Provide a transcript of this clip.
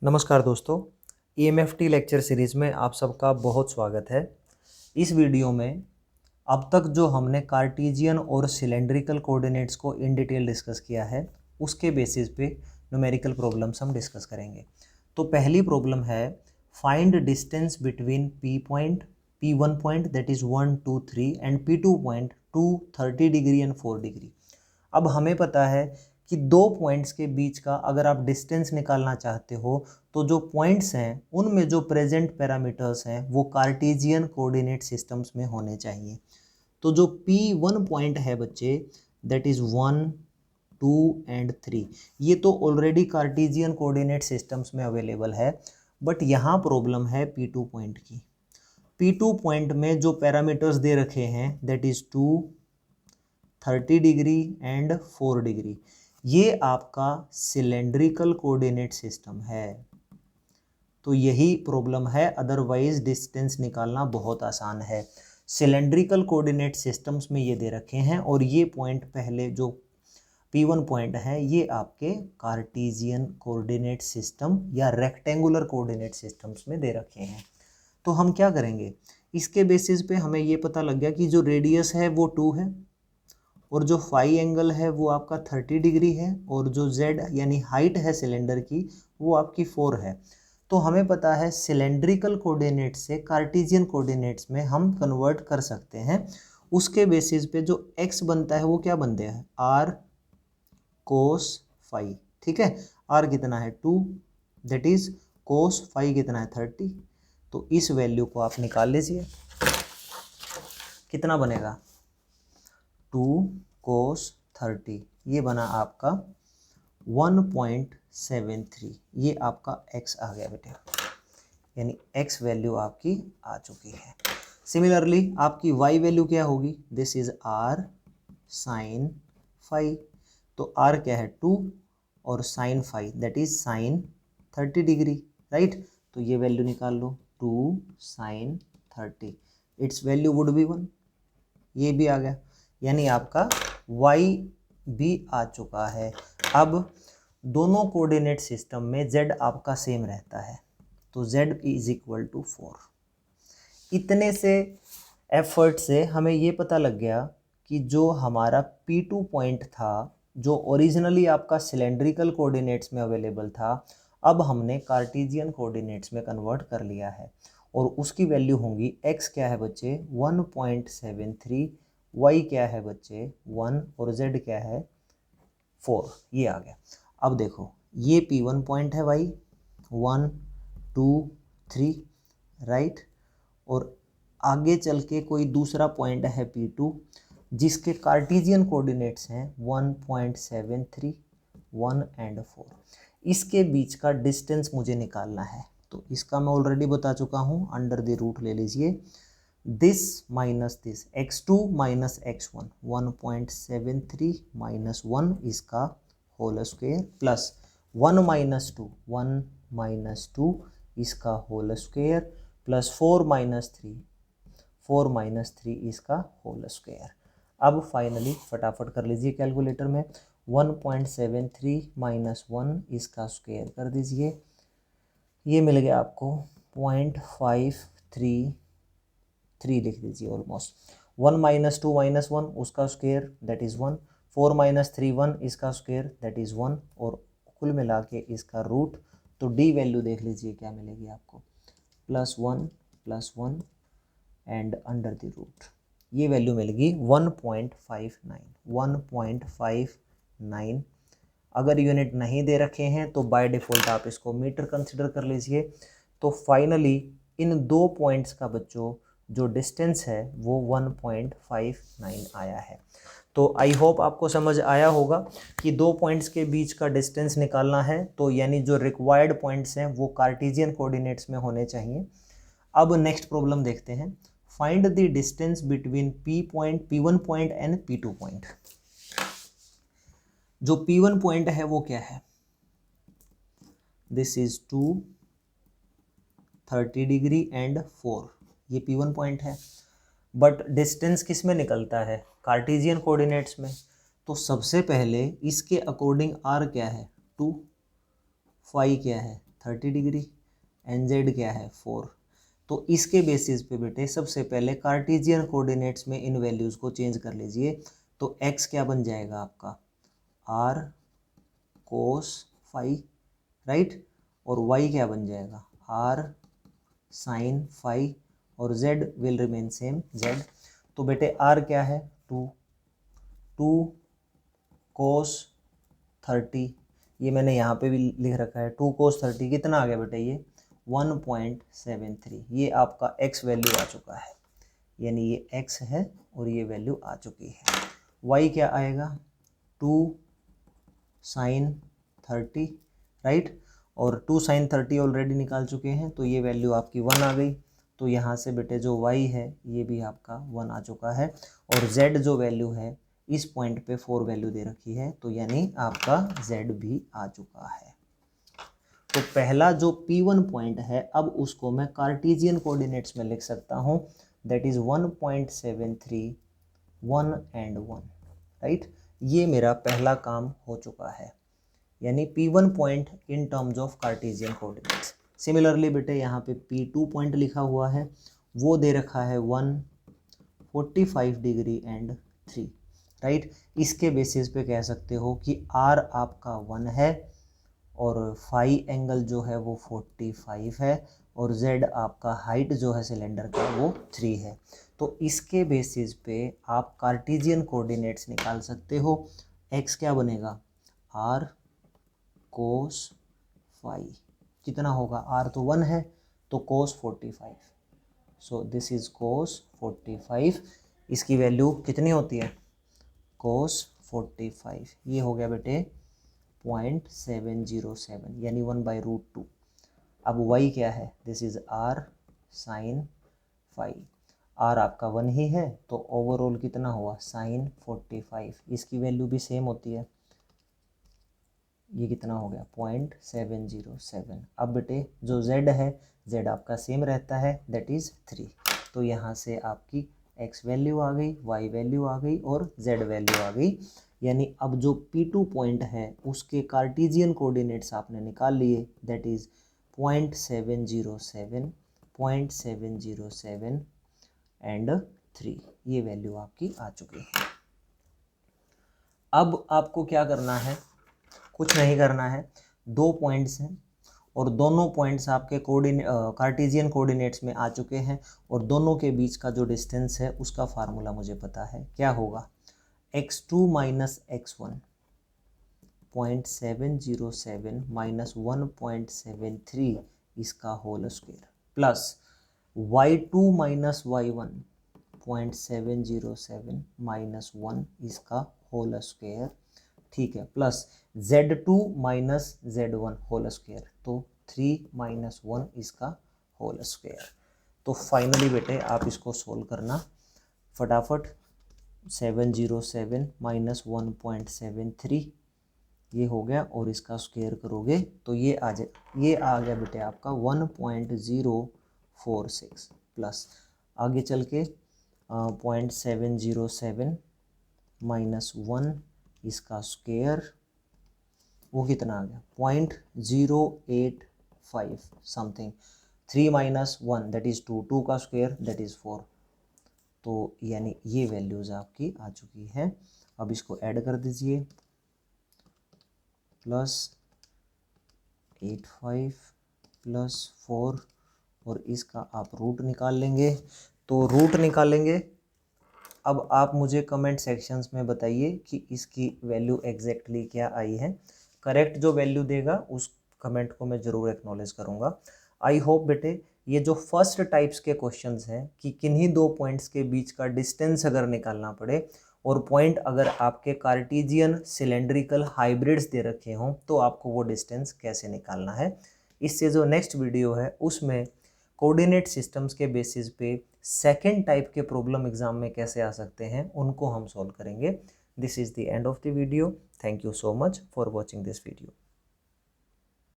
नमस्कार दोस्तों, EMFT lecture series में आप सबका बहुत स्वागत है। इस वीडियो में अब तक जो हमने कार्टेशियन और सिलेंड्रिकल कोऑर्डिनेट्स को इन डिटेल डिस्कस किया है, उसके बेसिस पे न्यूमेरिकल प्रॉब्लम्स हम डिस्कस करेंगे। तो पहली प्रॉब्लम है, find distance between P1 point that is 1, 2, 3 and P2 point 2, 30 degree and 4 degree. अब हमें पता है कि दो पॉइंट्स के बीच का अगर आप डिस्टेंस निकालना चाहते हो तो जो पॉइंट्स हैं उनमें जो प्रेजेंट पैरामीटर्स हैं वो कार्टेशियन कोऑर्डिनेट सिस्टम्स में होने चाहिए। तो जो P1 पॉइंट है बच्चे, दैट इज़ 1, 2 एंड 3, ये तो ऑलरेडी कार्टेशियन कोऑर्डिनेट सिस्टम्स में अवेलेबल है। बट यहाँ प्रॉब्लम है P2 पॉइंट की। P2 पॉइंट में जो पैरामीटर्स दे रखे हैं that is 2, 30 degree and 4 degree, ये आपका सिलेंड्रिकल कोऑर्डिनेट सिस्टम है। तो यही प्रॉब्लम है, अदरवाइज डिस्टेंस निकालना बहुत आसान है। सिलेंड्रिकल कोऑर्डिनेट सिस्टम्स में ये दे रखे हैं और ये पॉइंट पहले जो P1 पॉइंट है ये आपके कार्टेशियन कोऑर्डिनेट सिस्टम या रेक्टेंगुलर कोऑर्डिनेट सिस्टम्स में दे रखे हैं। तो हम क्या करेंगे, इसके बेसिस पे हमें ये पता लग गया कि जो रेडियस है वो 2 है और जो फाई एंगल है वो आपका 30 डिग्री है और जो z यानी हाइट है सिलेंडर की वो आपकी 4 है। तो हमें पता है सिलेंड्रिकल कोऑर्डिनेट से कार्टेशियन कोऑर्डिनेट्स में हम कन्वर्ट कर सकते हैं। उसके बेसिस पे जो x बनता है वो क्या बनता है, r cos फाई। ठीक है, r कितना है 2, दैट इज cos फाई कितना है 30। तो इस वैल्यू को आप निकाल लीजिए, कितना बनेगा 2 cos 30, ये बना आपका 1.73। ये आपका x आ गया बेटे, यानी x वैल्यू आपकी आ चुकी है। सिमिलरली आपकी y वैल्यू क्या होगी, this is r sin phi. तो r क्या है 2 और sin phi that is sin 30 degree, right. तो ये वैल्यू निकाल लो, 2 sin 30, it's value would be 1, ये भी आ गया, यानी आपका y भी आ चुका है। अब दोनों कोऑर्डिनेट सिस्टम में z आपका सेम रहता है, तो z इज इक्वल टू 4। इतने से एफर्ट से हमें ये पता लग गया कि जो हमारा P2 पॉइंट था जो ओरिजिनली आपका सिलेंड्रिकल कोऑर्डिनेट्स में अवेलेबल था, अब हमने कार्टेशियन कोऑर्डिनेट्स में कन्वर्ट कर लिया है और उसकी वैल्यू होंगी x क्या है बच्चे 1.73, y क्या है बच्चे 1 और z क्या है 4, ये आ गया। अब देखो ये P1 पॉइंट है भाई 1, 2, 3, राइट, और आगे चल के कोई दूसरा पॉइंट है P2 जिसके कार्टेशियन कोऑर्डिनेट्स हैं 1.73, 1 एंड 4। इसके बीच का डिस्टेंस मुझे निकालना है, तो इसका मैं ऑलरेडी बता चुका हूँ, अंडर द रूट ले लीजिए, this minus this x2 minus x1, 1.73 minus 1 इसका whole square plus 1 minus 2, 1 minus 2 इसका whole square plus 4 minus 3, 4 minus 3 इसका होल स्क्वायर। अब फाइनली फटाफट कर लीजिए कैलकुलेटर में, 1.73 माइनस 1 इसका स्क्वायर कर दीजिए, ये मिल गया आपको 0.533 लिख दीजिए ऑलमोस्ट। 1 माइनस 2 माइनस 1 उसका स्क्वायर दैट इज़ 1, 4 माइनस 3 1 इसका स्क्वायर दैट इज़ 1 और कुल मिला के इसका रूट। तो डी वैल्यू देख लीजिए क्या मिलेगी आपको, +1 एंड अंडर द रूट, ये वैल्यू मिलेगी 1.59। अगर यूनिट नहीं दे रखे हैं तो बाय डिफ़ॉल्ट आप इसको मीटर कंसिडर कर लीजिए। तो फाइनली इन दो पॉइंट्स का बच्चों जो डिस्टेंस है वो 1.59 आया है। तो आई होप आपको समझ आया होगा कि दो पॉइंट्स के बीच का डिस्टेंस निकालना है, तो यानी जो रिक्वायर्ड पॉइंट्स हैं वो कार्टेशियन कोऑर्डिनेट्स में होने चाहिए। अब नेक्स्ट प्रॉब्लम देखते हैं, find the distance between P1 point and P2 point. जो P1 पॉइंट है वो क्या है, दिस इज 2, 30 डिग्री एंड 4, ये P1 पॉइंट है। बट डिस्टेंस किस में निकलता है, कार्टेशियन कोऑर्डिनेट्स में। तो सबसे पहले इसके अकॉर्डिंग r क्या है 2, फाई क्या है 30 डिग्री, एन जेड क्या है 4। तो इसके बेसिस पे बेटे सबसे पहले कार्टेशियन कोऑर्डिनेट्स में इन वैल्यूज़ को चेंज कर लीजिए। तो x क्या बन जाएगा आपका r cos फाई, राइट, और y क्या बन जाएगा r sin फाई, और z will remain same z। तो बेटे r क्या है 2 cos 30, ये मैंने यहाँ पे भी लिख रखा है 2 cos 30 कितना आ गया बेटे ये 1.73। ये आपका x वैल्यू आ चुका है, यानी ये x है और ये वैल्यू आ चुकी है। y क्या आएगा 2 sin 30, राइट, और 2 sin 30 ऑलरेडी निकाल चुके हैं, तो ये वैल्यू आपकी 1 आ गई। तो यहाँ से बेटे जो y है ये भी आपका 1 आ चुका है, और z जो वैल्यू है इस पॉइंट पे 4 वैल्यू दे रखी है, तो यानी आपका z भी आ चुका है। तो पहला जो P1 पॉइंट है अब उसको मैं कार्टेशियन कोऑर्डिनेट्स में लिख सकता हूँ, दैट इज 1.73 1 and 1, राइट। ये मेरा पहला काम हो चुका है, यानी P1 point in terms of Cartesian coordinates. Similarly बेटे यहाँ पे P2 पॉइंट लिखा हुआ है, वो दे रखा है 145 डिग्री एंड 3, राइट। इसके बेसिस पे कह सकते हो कि R आपका 1 है और फाई एंगल जो है वो 45 है, और Z आपका हाइट जो है सिलेंडर का वो 3 है। तो इसके बेसिस पे आप कार्टेशियन कोऑर्डिनेट्स निकाल सकते हो। x क्या बनेगा r cos फाई, कितना होगा r तो 1 है तो cos 45, so this is cos 45। इसकी वैल्यू कितनी होती है cos 45, ये हो गया बेटे 0.707 यानी 1/√2। अब y क्या है this is r sin phi, r आपका 1 ही है तो ओवरऑल कितना हुआ sin 45, इसकी वैल्यू भी सेम होती है, ये कितना हो गया 0.707। अब बेटे जो z है z आपका सेम रहता है दैट इज 3। तो यहाँ से आपकी x वैल्यू आ गई, y वैल्यू आ गई और z वैल्यू आ गई, यानी अब जो P2 पॉइंट है उसके कार्टेशियन कोऑर्डिनेट्स आपने निकाल लिए, दैट इज 0.707 0.707 एंड 3, ये वैल्यू आपकी आ चुकी है। अब आपको क्या करना है, कुछ नहीं करना है, दो पॉइंट्स हैं और दोनों पॉइंट्स आपके कार्टेशियन कोऑर्डिनेट्स में आ चुके हैं, और दोनों के बीच का जो डिस्टेंस है उसका फार्मूला मुझे पता है, क्या होगा x2 माइनस x1 0.707 माइनस 1.73 इसका whole square, plus y2 minus y1 0.707 minus 1 इसका होल स्क्वायर, ठीक है, plus z2 minus z1 whole square, तो 3 माइनस 1 इसका होल स्क्वायर। तो फाइनली बेटे आप इसको सोल्व करना फटाफट, 707 माइनस 1.73 ये हो गया, और इसका स्क्वायर करोगे तो ये आ गया बेटे आपका 1.046, प्लस आगे चल के 0.707 माइनस 1 इसका स्क्वायर, वो कितना आ गया 0.085 समथिंग, 3 माइनस 1 दैट इज 2, 2 का स्क्वायर दैट इज 4। तो यानी ये वैल्यूज़ आपकी आ चुकी है। अब इसको ऐड कर दीजिए, +85 + 4, और इसका आप रूट निकाल लेंगे। तो रूट निकालेंगे, अब आप मुझे कमेंट सेक्शंस में बताइए कि इसकी वैल्यू एग्जैक्टली क्या आई है। करेक्ट जो वैल्यू देगा उस कमेंट को मैं ज़रूर एक्नॉलेज करूँगा। आई होप बेटे ये जो फर्स्ट टाइप्स के क्वेश्चंस हैं कि किन्हीं दो पॉइंट्स के बीच का डिस्टेंस अगर निकालना पड़े और पॉइंट अगर आपके कार्टेशियन सिलेंड्रिकल हाइब्रिड्स दे रखे हों तो आपको वो डिस्टेंस कैसे निकालना है। इससे जो नेक्स्ट वीडियो है उसमें कोऑर्डिनेट सिस्टम्स के बेसिस पे सेकंड टाइप के प्रॉब्लम एग्जाम में कैसे आ सकते हैं उनको हम सॉल्व करेंगे। This is the end of the video. Thank you so much for watching this video.